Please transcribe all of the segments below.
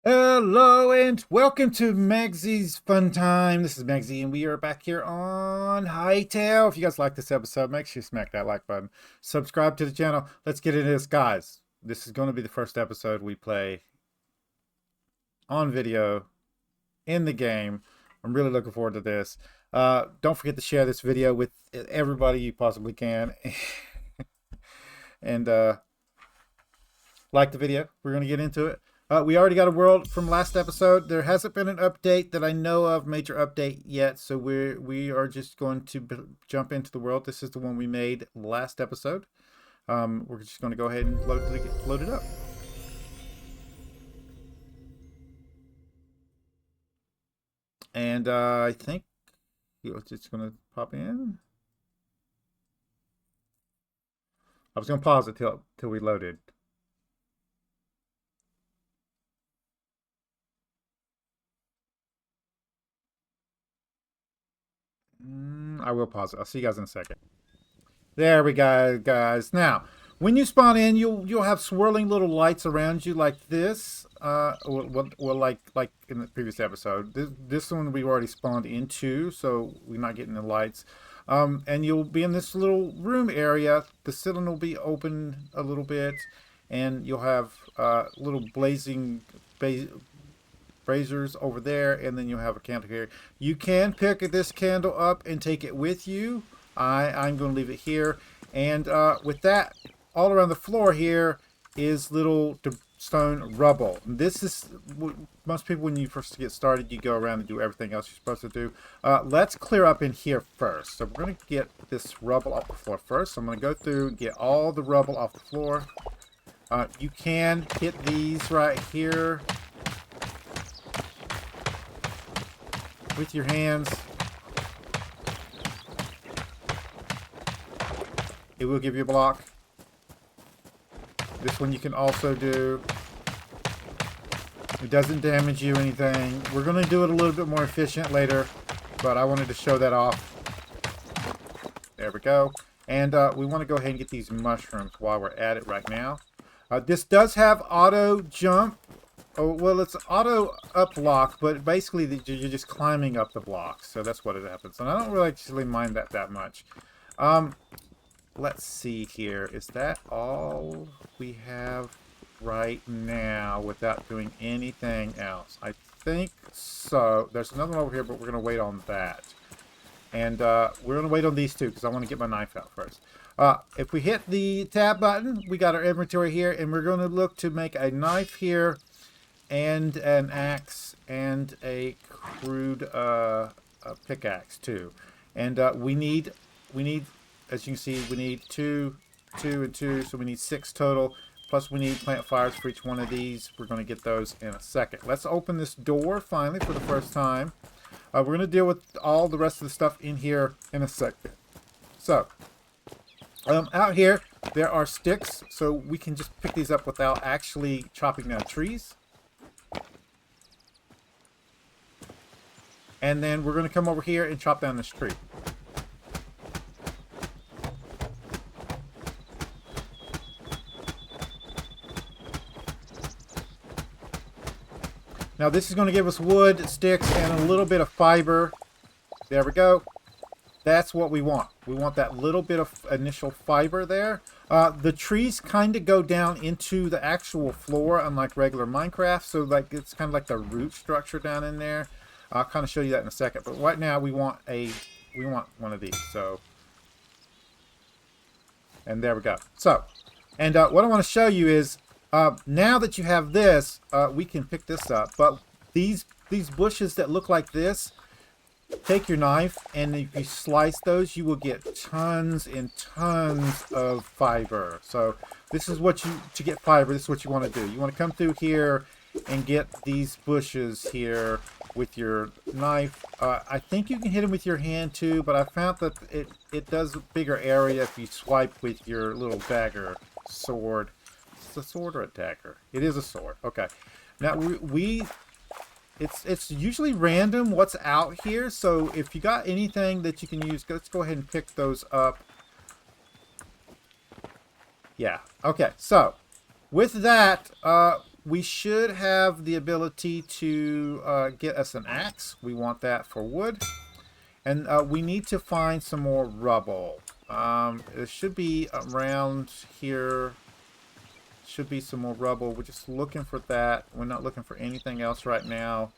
Hello and welcome to Magzie's Fun Time. This is Magzie and we are back here on Hytale. If you guys like this episode, make sure you smack that like button. Subscribe to the channel. Let's get into this, guys. This is going to be the first episode we play on video in the game. I'm really looking forward to this. Don't forget to share this video with everybody you possibly can. And like the video. We're going to get into it. We already got a world from last episode. There hasn't been an update that I know of, major update yet, so we are just going to jump into the world. This is the one we made last episode. We're just going to go ahead and load it up. And I think it's going to pop in. I was going to pause it till we loaded. I will pause it. I'll see you guys in a second. There we go, guys. Now, when you spawn in, you'll have swirling little lights around you like this. Well, like in the previous episode. This one we already spawned into, so we're not getting the lights. And you'll be in this little room area. The ceiling will be open a little bit, and you'll have little blazing braziers over there, and then you'll have a candle here. You can pick this candle up and take it with you. I'm going to leave it here. And with that, all around the floor here is little stone rubble. This is, most people when you first get started, you go around and do everything else you're supposed to do. Let's clear up in here first. So we're going to get this rubble off the floor first. So I'm going to go through and get all the rubble off the floor. You can hit these right here with your hands. It will give you a block. This one you can also do. It doesn't damage you anything. We're going to do it a little bit more efficient later, but I wanted to show that off. There we go. And we want to go ahead and get these mushrooms while we're at it right now. This does have auto jump. Oh, well, it's auto up lock, but basically you're just climbing up the blocks, so that's what it happens. And I don't really actually mind that much. Let's see here. Is that all we have right now without doing anything else? I think so. There's another one over here, but we're going to wait on that. And we're going to wait on these two because I want to get my knife out first. If we hit the tab button, we got our inventory here, and we're going to look to make a knife here, and an axe, and a crude a pickaxe too. And we need, as you can see, we need two, and two, so we need 6 total. Plus we need plant fires for each one of these. We're going to get those in a second. Let's open this door finally for the first time. We're going to deal with all the rest of the stuff in here in a second. So, out here there are sticks, so we can just pick these up without actually chopping down trees. And then we're going to come over here and chop down this tree. Now this is going to give us wood, sticks, and a little bit of fiber. There we go. That's what we want. We want that little bit of initial fiber there. The trees kind of go down into the actual floor, unlike regular Minecraft. So like it's kind of like the root structure down in there. I'll kind of show you that in a second. But right now we want one of these. So, and there we go. So, and what I want to show you is now that you have this, we can pick this up. But these bushes that look like this, take your knife, and if you slice those, you will get tons and tons of fiber. So this is what to get fiber, this is what you want to do. You want to come through here and get these bushes here with your knife. I think you can hit them with your hand too, but I found that it does a bigger area if you swipe with your little dagger sword. It's a sword or a dagger? It is a sword. Okay. Now it's usually random what's out here, so if you got anything that you can use, let's go ahead and pick those up. Yeah. Okay. So with that, we should have the ability to get us an axe. We want that for wood. And we need to find some more rubble. It should be around here. Should be some more rubble. We're just looking for that. We're not looking for anything else right now.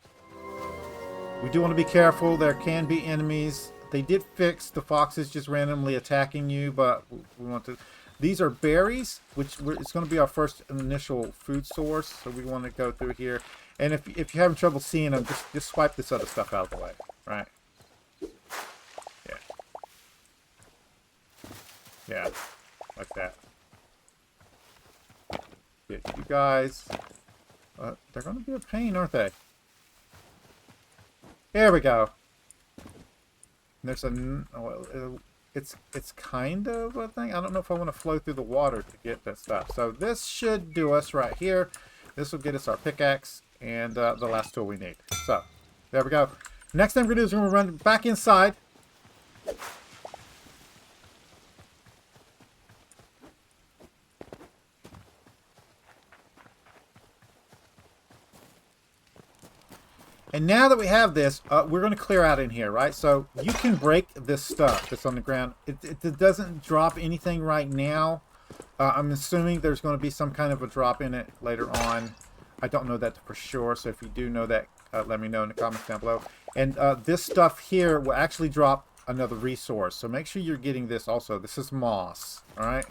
We do want to be careful. There can be enemies. They did fix the foxes just randomly attacking you, but we want to... These are berries, which it's going to be our first initial food source. So we want to go through here. And if you're having trouble seeing them, just swipe this other stuff out of the way. Right? Yeah. Yeah. Like that. Yeah, you guys... they're going to be a pain, aren't they? There we go. There's a... It's kind of a thing. I don't know if I want to flow through the water to get that stuff. So this should do us right here. This will get us our pickaxe and the last tool we need. So, there we go. Next thing we're going to do is we're going to run back inside. And now that we have this, we're going to clear out in here, right? So you can break this stuff that's on the ground. It doesn't drop anything right now. I'm assuming there's going to be some kind of a drop in it later on. I don't know that for sure, so if you do know that, let me know in the comments down below. And this stuff here will actually drop another resource. So make sure you're getting this also. This is moss, all right?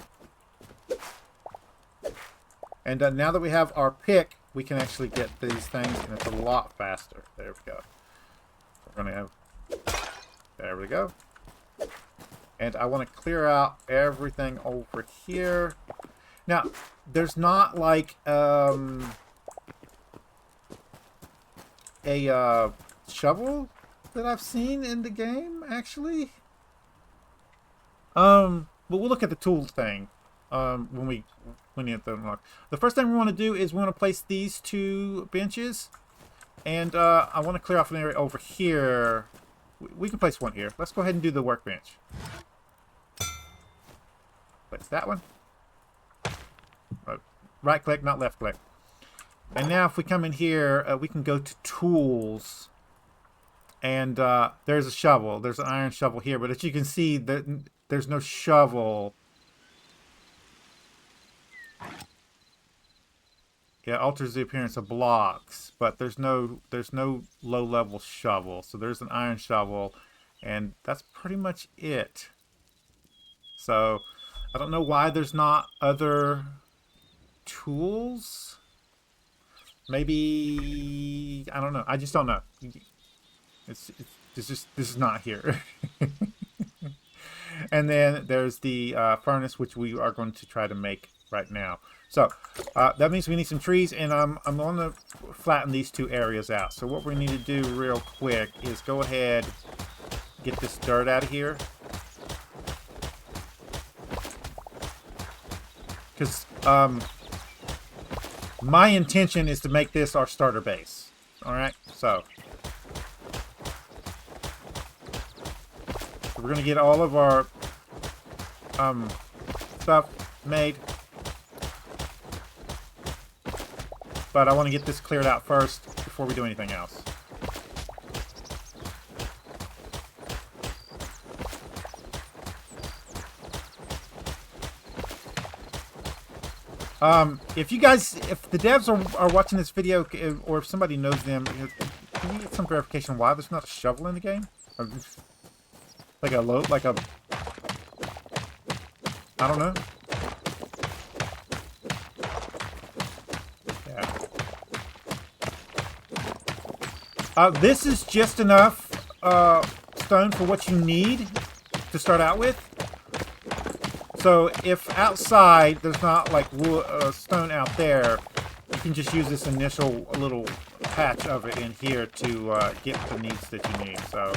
And now that we have our pick, we can actually get these things, and it's a lot faster. There we go. We're going to have... There we go. And I want to clear out everything over here. Now, there's not like a shovel that I've seen in the game, actually. But we'll look at the tools thing when we need to unlock. The first thing we want to do is we want to place these two benches, and I want to clear off an area over here. We can place one here. Let's go ahead and do the workbench. Place that one. Right click, not left click. And now if we come in here, we can go to tools, and there's a shovel. There's an iron shovel here, but as you can see, there's no shovel. Yeah, alters the appearance of blocks, but there's no low-level shovel. So there's an iron shovel, and that's pretty much it. So I don't know why there's not other tools. Maybe, I don't know. I just don't know. This is not here. And then there's the furnace, which we are going to try to make right now. So that means we need some trees, and I'm going to flatten these two areas out. So what we need to do real quick is go ahead, get this dirt out of here. Because my intention is to make this our starter base. Alright, so we're going to get all of our stuff made. But I want to get this cleared out first before we do anything else. If the devs are watching this video, or if somebody knows them, can you get some verification why there's not a shovel in the game? Or like a I don't know. This is just enough stone for what you need to start out with. So if outside there's not like stone out there, you can just use this initial little patch of it in here to get the needs that you need. So.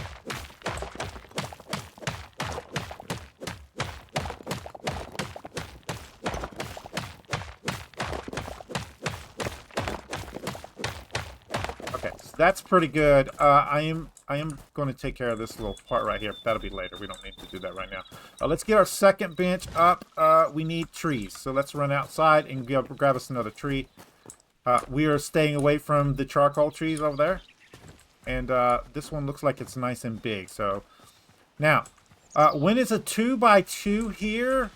That's pretty good. I am going to take care of this little part right here. That'll be later. We don't need to do that right now. Let's get our second bench up. We need trees. So let's run outside and grab us another tree. We are staying away from the charcoal trees over there. And this one looks like it's nice and big. So now, when it's a 2x2 here,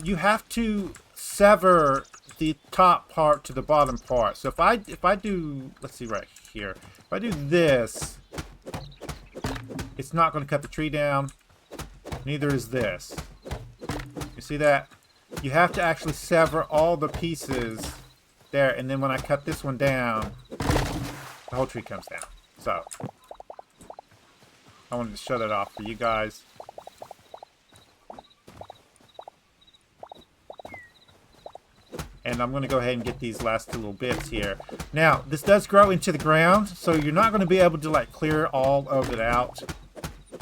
you have to sever the top part to the bottom part. So if I do, let's see right here. If I do this, it's not going to cut the tree down. Neither is this. You see that? You have to actually sever all the pieces there, and then when I cut this one down, the whole tree comes down. So I wanted to show that off for you guys. And I'm going to go ahead and get these last two little bits here. Now, this does grow into the ground, so you're not going to be able to like clear all of it out.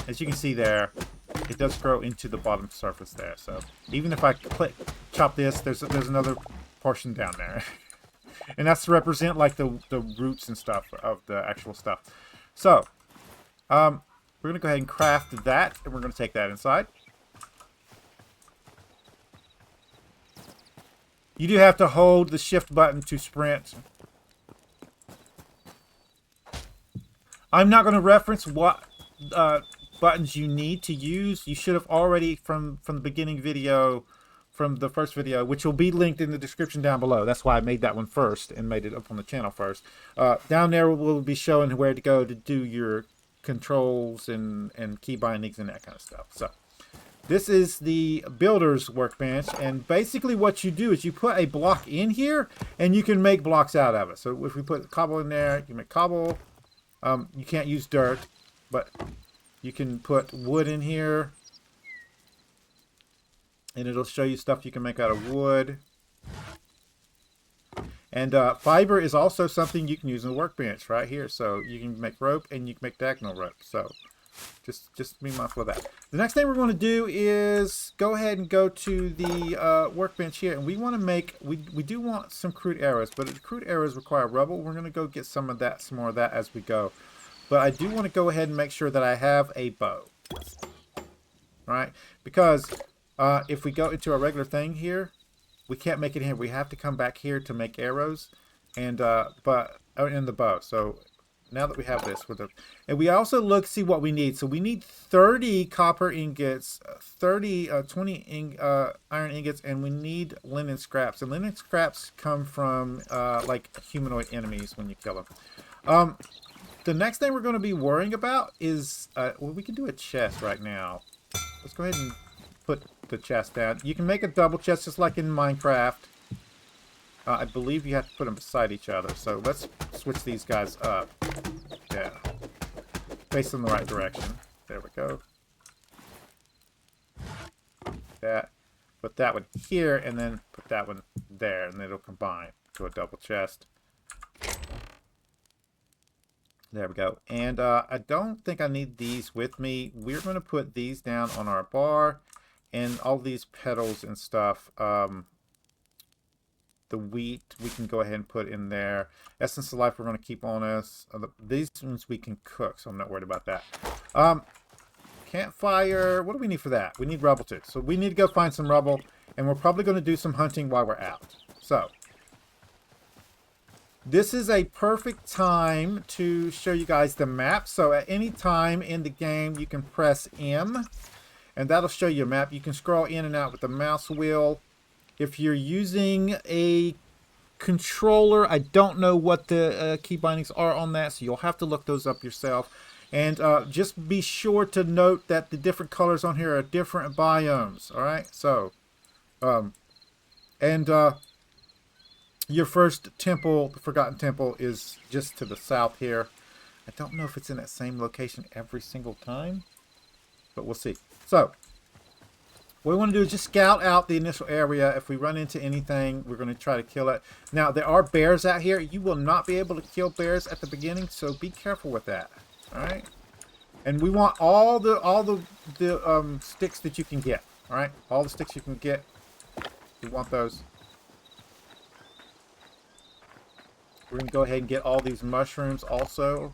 As you can see there, it does grow into the bottom surface there. So even if I chop this, there's another portion down there. And that's to represent like the roots and stuff of the actual stuff. So, we're going to go ahead and craft that, and we're going to take that inside. You do have to hold the shift button to sprint. I'm not going to reference what buttons you need to use. You should have already, from the beginning video, from the first video, which will be linked in the description down below. That's why I made that one first and made it up on the channel first. Down there we'll be showing where to go to do your controls and key bindings and that kind of stuff. So this is the builder's workbench, and basically what you do is you put a block in here and you can make blocks out of it. So if we put cobble in there, you can make cobble. You can't use dirt, but you can put wood in here, and it'll show you stuff you can make out of wood. And fiber is also something you can use in the workbench right here. So you can make rope and you can make diagonal rope. So just be mindful of that. The next thing we're going to do is go ahead and go to the workbench here, and we want to make, we do want some crude arrows, but the crude arrows require rubble. We're going to go get some more of that as we go. But I do want to go ahead and make sure that I have a bow. Right? Because if we go into a regular thing here, we can't make it here. We have to come back here to make arrows, and in the bow. So now that we have this, and we also see what we need. So we need 30 copper ingots, 20 iron ingots, and we need linen scraps. And linen scraps come from like humanoid enemies when you kill them. The next thing we're going to be worrying about is, well, we can do a chest right now. Let's go ahead and put the chest down. You can make a double chest just like in Minecraft. I believe you have to put them beside each other. So let's switch these guys up. Yeah. Face in the right direction. There we go. That. Put that one here, and then put that one there, and it'll combine to a double chest. There we go. And I don't think I need these with me. We're going to put these down on our bar, and all these petals and stuff. The wheat we can go ahead and put in there. Essence of life we're going to keep on us. These ones we can cook, so I'm not worried about that. Campfire. What do we need for that? We need rubble too. So we need to go find some rubble, and we're probably going to do some hunting while we're out. So this is a perfect time to show you guys the map. So at any time in the game, you can press M, and that'll show you a map. You can scroll in and out with the mouse wheel. If you're using a controller, I don't know what the key bindings are on that, so you'll have to look those up yourself. And just be sure to note that the different colors on here are different biomes. All right, so your first temple, the Forgotten Temple, is just to the south here. I don't know if it's in that same location every single time, but we'll see. So what we want to do is just scout out the initial area. If we run into anything, we're going to try to kill it. Now, there are bears out here. You will not be able to kill bears at the beginning, so be careful with that. All right? And we want all the sticks that you can get. All right? All the sticks you can get. We want those. We're going to go ahead and get all these mushrooms also.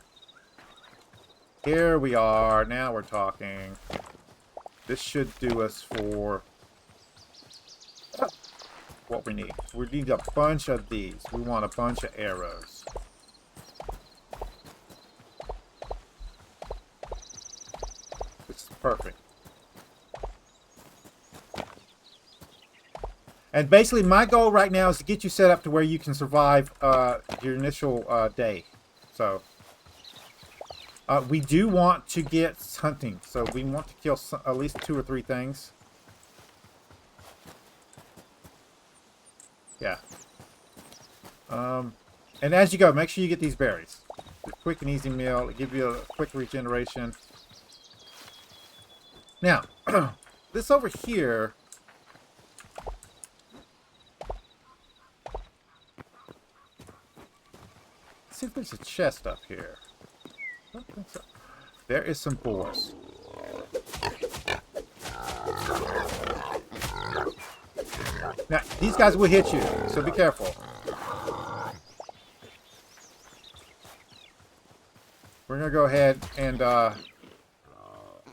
Here we are. Now we're talking. This should do us for what we need. We need a bunch of these. We want a bunch of arrows. This is perfect. And basically, my goal right now is to get you set up to where you can survive your initial day. So, we do want to get hunting. So, we want to kill at least 2 or 3 things. Yeah. And as you go, make sure you get these berries. It's a quick and easy meal. It'll give you a quick regeneration. Now, this over here... See if there's a chest up here. I don't think so. There is some boars. Now, these guys will hit you, so be careful. We're going to go ahead and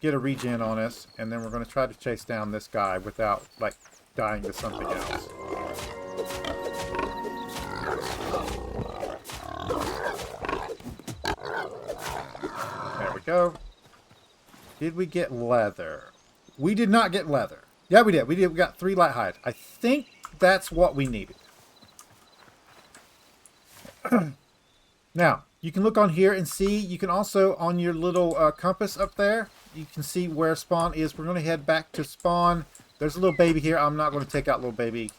get a regen on us, and then we're going to try to chase down this guy without, like, dying to something else. There we go. Did we get leather? We did not get leather. Yeah, we did. We got 3 light hides. I think that's what we needed. Now, you can look on here and see. You can also, on your little compass up there, you can see where spawn is. We're going to head back to spawn. There's a little baby here. I'm not going to take out little baby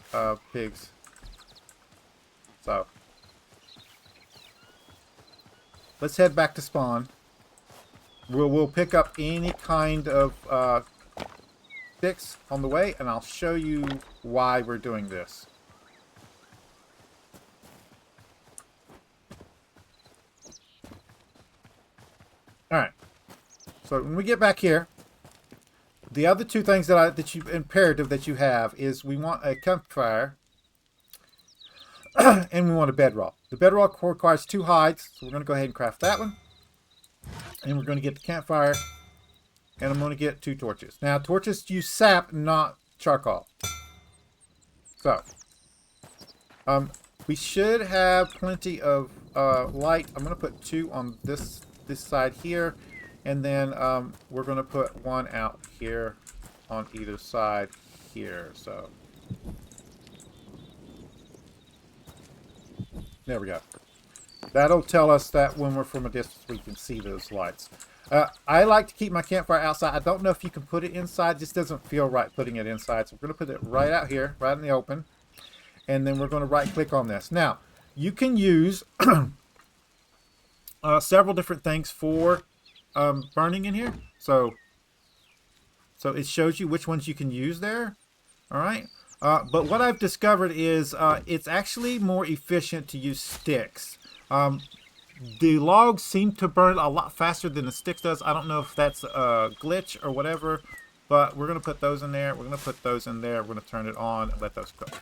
pigs. So, let's head back to spawn. We'll pick up any kind of sticks on the way, and I'll show you why we're doing this. Alright. So when we get back here, the other 2 things imperative that you have is we want a campfire and we want a bedrock. The bedrock requires 2 hides, so we're going to go ahead and craft that one. And we're going to get the campfire, and I'm going to get 2 torches. Now, torches use sap, not charcoal. So, we should have plenty of light. I'm going to put 2 on this side here, and then we're going to put 1 out here on either side here. So, there we go. That'll tell us that when we're from a distance, we can see those lights. I like to keep my campfire outside. I don't know if you can put it inside. It just doesn't feel right putting it inside. So we're going to put it right out here, right in the open. And then we're going to right-click on this. Now, you can use several different things for burning in here. So it shows you which ones you can use there. All right. But what I've discovered is it's actually more efficient to use sticks. The logs seem to burn a lot faster than the sticks does. I don't know if that's a glitch or whatever, but we're going to put those in there. We're going to put those in there. We're going to turn it on and let those cook.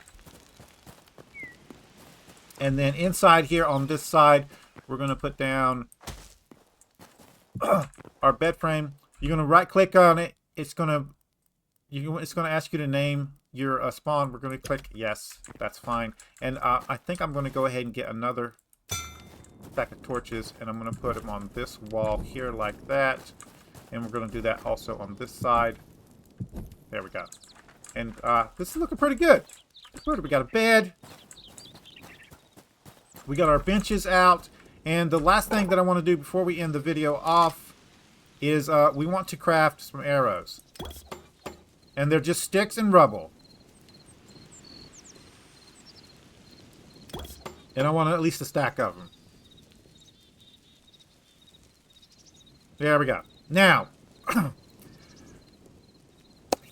And then inside here on this side, we're going to put down our bed frame. You're going to right click on it. It's going to ask you to name your spawn. We're going to click yes. That's fine. And I think I'm going to go ahead and get another stack of torches, and I'm going to put them on this wall here like that, and we're going to do that also on this side. There we go. And this is looking pretty good. We got a bed, we got our benches out, and the last thing that I want to do before we end the video off is we want to craft some arrows, and they're just sticks and rubble, and I want at least a stack of them. There we go. Now,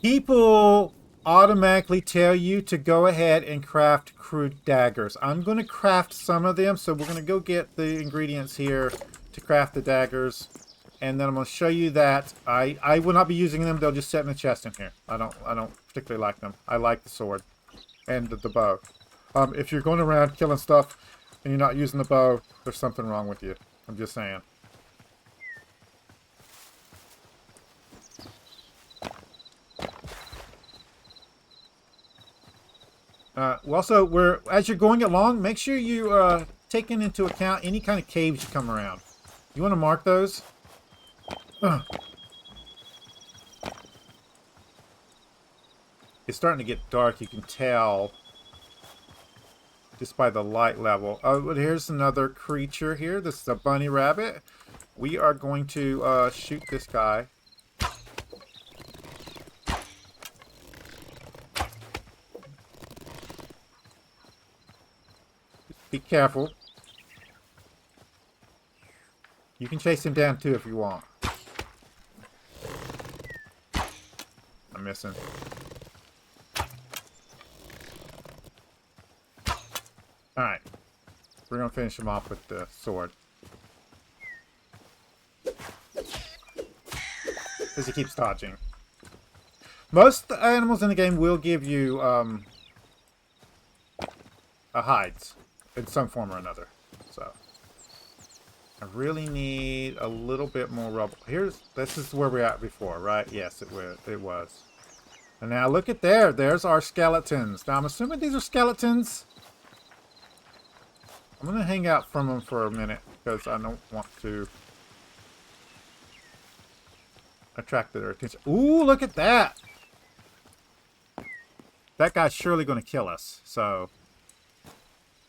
people automatically tell you to go ahead and craft crude daggers. I'm going to craft some of them, so we're going to go get the ingredients here to craft the daggers, and then I'm going to show you that I will not be using them. They'll just sit in the chest in here. I don't particularly like them. I like the sword and the bow. If you're going around killing stuff and you're not using the bow, there's something wrong with you. I'm just saying. Also, as you're going along, make sure you taking into account any kind of caves you come around. You want to mark those? It's starting to get dark. You can tell just by the light level. Oh, but here's another creature here. This is a bunny rabbit. We are going to shoot this guy. Be careful. You can chase him down too if you want. I'm missing. Alright. We're going to finish him off with the sword. Because he keeps dodging. Most animals in the game will give you hides in some form or another. So I really need a little bit more rubble. This is where we're at before, right? Yes, it was. And now look at there. There's our skeletons. Now I'm assuming these are skeletons. I'm going to hang out from them for a minute because I don't want to attract their attention. Ooh, look at that. That guy's surely going to kill us. So,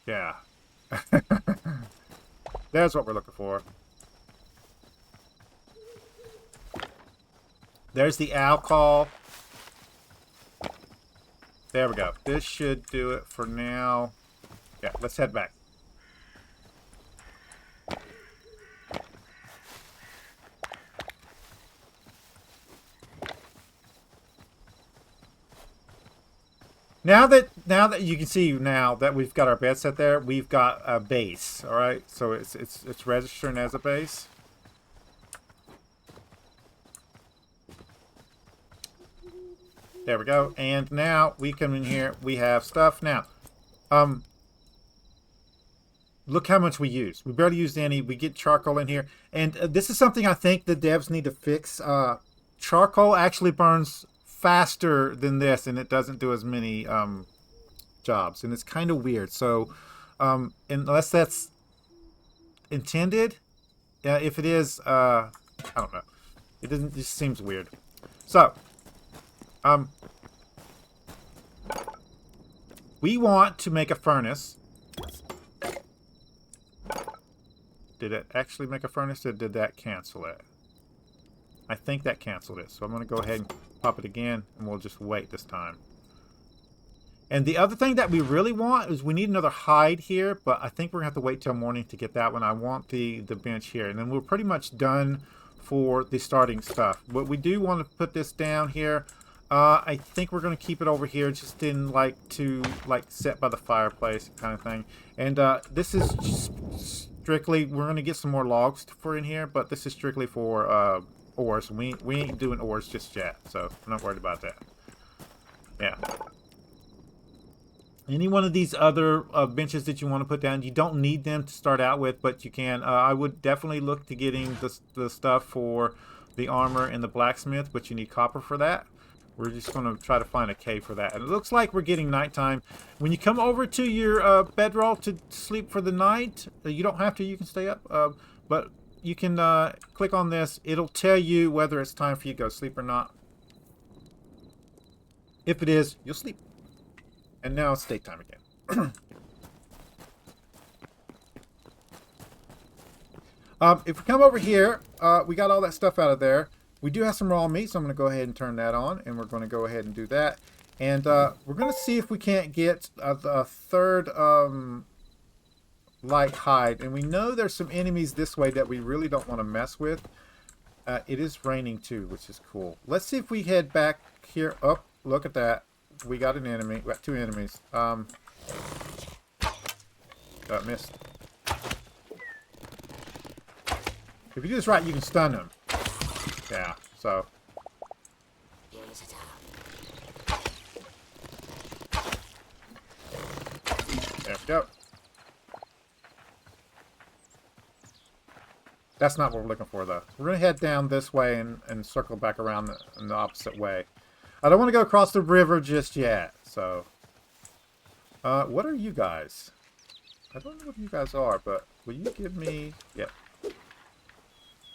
yeah. There's what we're looking for. There's the owl call. There we go. This should do it for now. Yeah, let's head back. Now that you can see now that we've got our bed set there, we've got a base. All right, so it's registering as a base. There we go. And now we come in here. We have stuff now. Look how much we use. We barely used any. We get charcoal in here, and this is something I think the devs need to fix. Charcoal actually burns faster than this, and it doesn't do as many jobs, and it's kind of weird. So unless that's intended, if it is, I don't know, it just seems weird. So we want to make a furnace. Did it actually make a furnace, or did that cancel it? I think that canceled it, so I'm going to go ahead and pop it again, and we'll just wait this time. And the other thing that we really want is we need another hide here, but I think we're going to have to wait till morning to get that one. I want the bench here, and then we're pretty much done for the starting stuff. But we do want to put this down here. I think we're going to keep it over here, just in to sit by the fireplace kind of thing. And this is strictly, we're going to get some more logs for in here, but this is strictly for ores. We ain't doing ores just yet, so I'm not worried about that. Yeah. Any one of these other benches that you want to put down, you don't need them to start out with, but you can. I would definitely look to getting the stuff for the armor and the blacksmith, but you need copper for that. We're just going to try to find a cave for that. And it looks like we're getting nighttime. When you come over to your bedroll to sleep for the night, you don't have to. You can stay up, but you can click on this. It'll tell you whether it's time for you to go sleep or not. If it is, you'll sleep. And now it's daytime again. If we come over here, we got all that stuff out of there. We do have some raw meat, so I'm going to go ahead and turn that on, and we're going to go ahead and do that. And we're going to see if we can't get a third light hide. And we know there's some enemies this way that we really don't want to mess with. It is raining too, which is cool. Let's see if we head back here. Oh, look at that. We got an enemy. We got two enemies. Missed. If you do this right, you can stun them. Yeah, so. There we go. That's not what we're looking for, though. We're going to head down this way and circle back around in the opposite way. I don't want to go across the river just yet, so. What are you guys? I don't know what you guys are, but will you give me... Yep.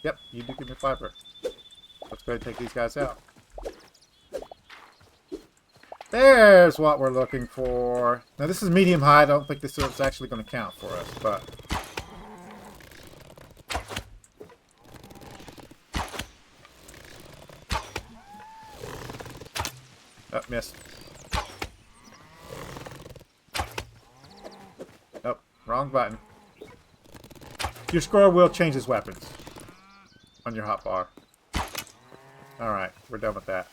Yep, you do give me fiber. Let's go ahead and take these guys out. There's what we're looking for. Now this is medium high. I don't think this is actually going to count for us, but... Oh, missed. Oh, wrong button. Your squirrel will change his weapons on your hotbar. Alright, we're done with that.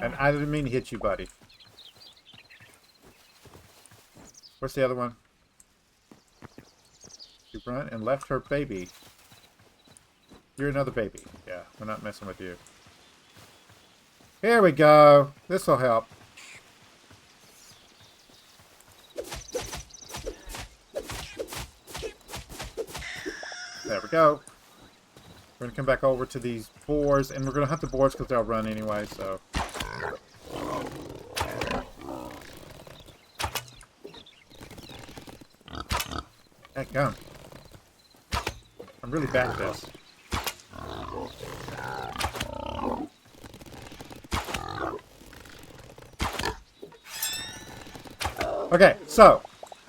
And I didn't mean to hit you, buddy. Where's the other one? You run and left her baby. You're another baby. Yeah, we're not messing with you. Here we go. This'll help. There we go. We're going to come back over to these boars, and we're going to hunt the boars because they'll run anyway, so... Heck, gum. I'm really bad at this. Okay, so...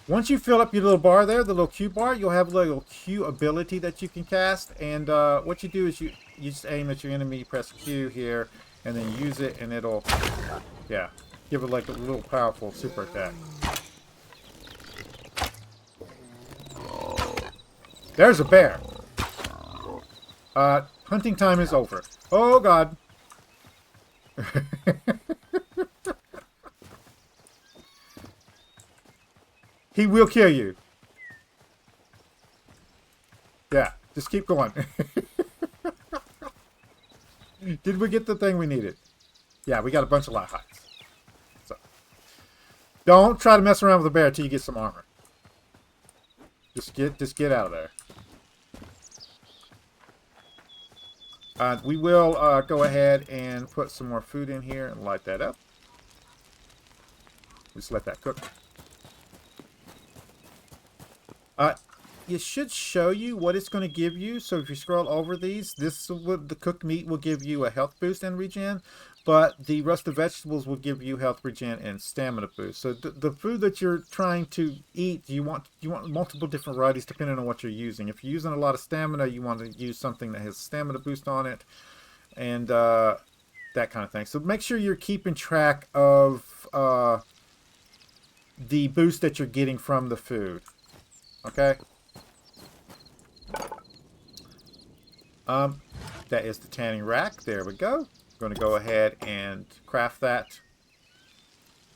Once you fill up your little bar there, the little Q bar, you'll have a little Q ability that you can cast. And what you do is you just aim at your enemy, press Q here, and then use it, and it'll, yeah, give it like a little powerful super attack. There's a bear. Hunting time is over. Oh, God. He will kill you. Yeah, just keep going. Did we get the thing we needed? Yeah, we got a bunch of light hides. So, don't try to mess around with the bear until you get some armor. Just get out of there. We will go ahead and put some more food in here and light that up. Just let that cook. It should show you what it's going to give you. So if you scroll over these, the cooked meat will give you a health boost and regen, but the roasted vegetables will give you health regen and stamina boost. So the food that you're trying to eat, you want multiple different varieties depending on what you're using. If you're using a lot of stamina, you want to use something that has stamina boost on it, and that kind of thing. So make sure you're keeping track of the boost that you're getting from the food. Okay. That is the tanning rack. There we go. I'm going to go ahead and craft that.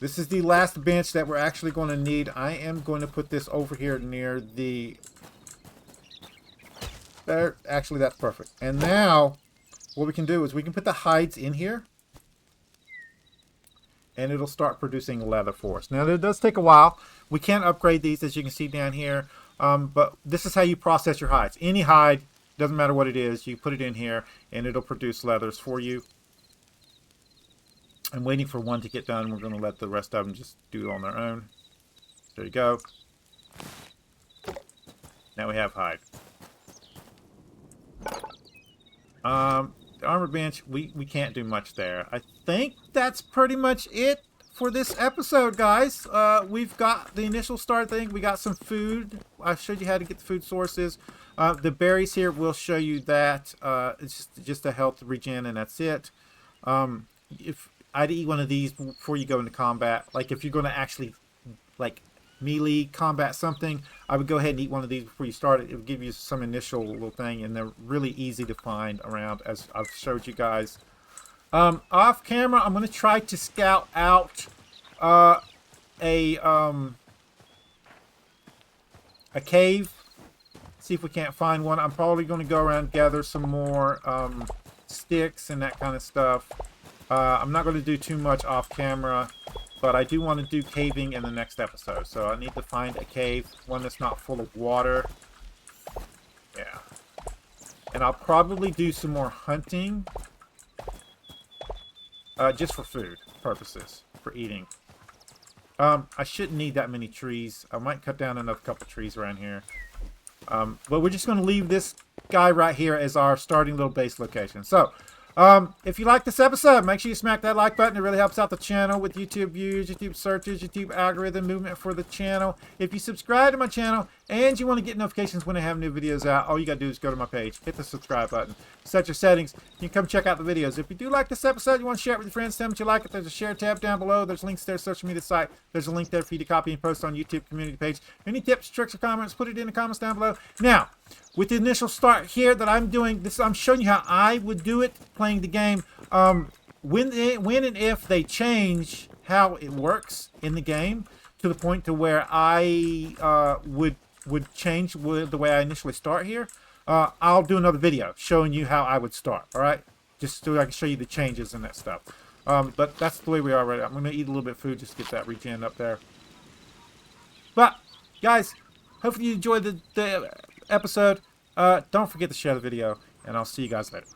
This is the last bench that we're actually going to need. I am going to put this over here near the... There. Actually, that's perfect. And now, what we can do is we can put the hides in here. And it'll start producing leather for us. Now, it does take a while. We can upgrade these, as you can see down here. But this is how you process your hides. Any hide, doesn't matter what it is, you put it in here, and it'll produce leathers for you. I'm waiting for one to get done. We're going to let the rest of them just do it on their own. There you go. Now we have hide. The armor bench, we can't do much there. I think that's pretty much it for this episode, guys. We've got the initial start thing. We got some food. I showed you how to get the food sources. The berries here will show you that. It's just a health regen, and that's it. If I'd eat one of these before you go into combat, like if you're going to actually like melee combat something, I would go ahead and eat one of these before you start it. It would give you some initial little thing, and they're really easy to find around, as I've showed you guys. Off camera, I'm going to try to scout out a cave. See if we can't find one. I'm probably going to go around and gather some more sticks and that kind of stuff. I'm not going to do too much off camera, but I do want to do caving in the next episode. So I need to find a cave, one that's not full of water. Yeah. And I'll probably do some more hunting. Just for food purposes, for eating. I shouldn't need that many trees. I might cut down another couple trees around here. But we're just going to leave this guy right here as our starting little base location. So, if you like this episode, make sure you smack that like button. It really helps out the channel with YouTube views, YouTube searches, YouTube algorithm movement for the channel. If you subscribe to my channel and you want to get notifications when I have new videos out, all you got to do is go to my page, hit the subscribe button, set your settings. You can come check out the videos. If you do like this episode, you want to share it with your friends, tell them that you like it, there's a share tab down below. There's links there, social media site. There's a link there for you to copy and post on YouTube community page. Any tips, tricks, or comments, put it in the comments down below. Now, with the initial start here that I'm doing, this I'm showing you how I would do it playing the game. When and if they change how it works in the game to the point to where I would change the way I initially start here, I'll do another video showing you how I would start. All right, just so I can show you the changes and that stuff. But that's the way we are right now. I'm gonna eat a little bit of food just to get that regen up there. But guys, hopefully you enjoyed the episode. Don't forget to share the video, and I'll see you guys later.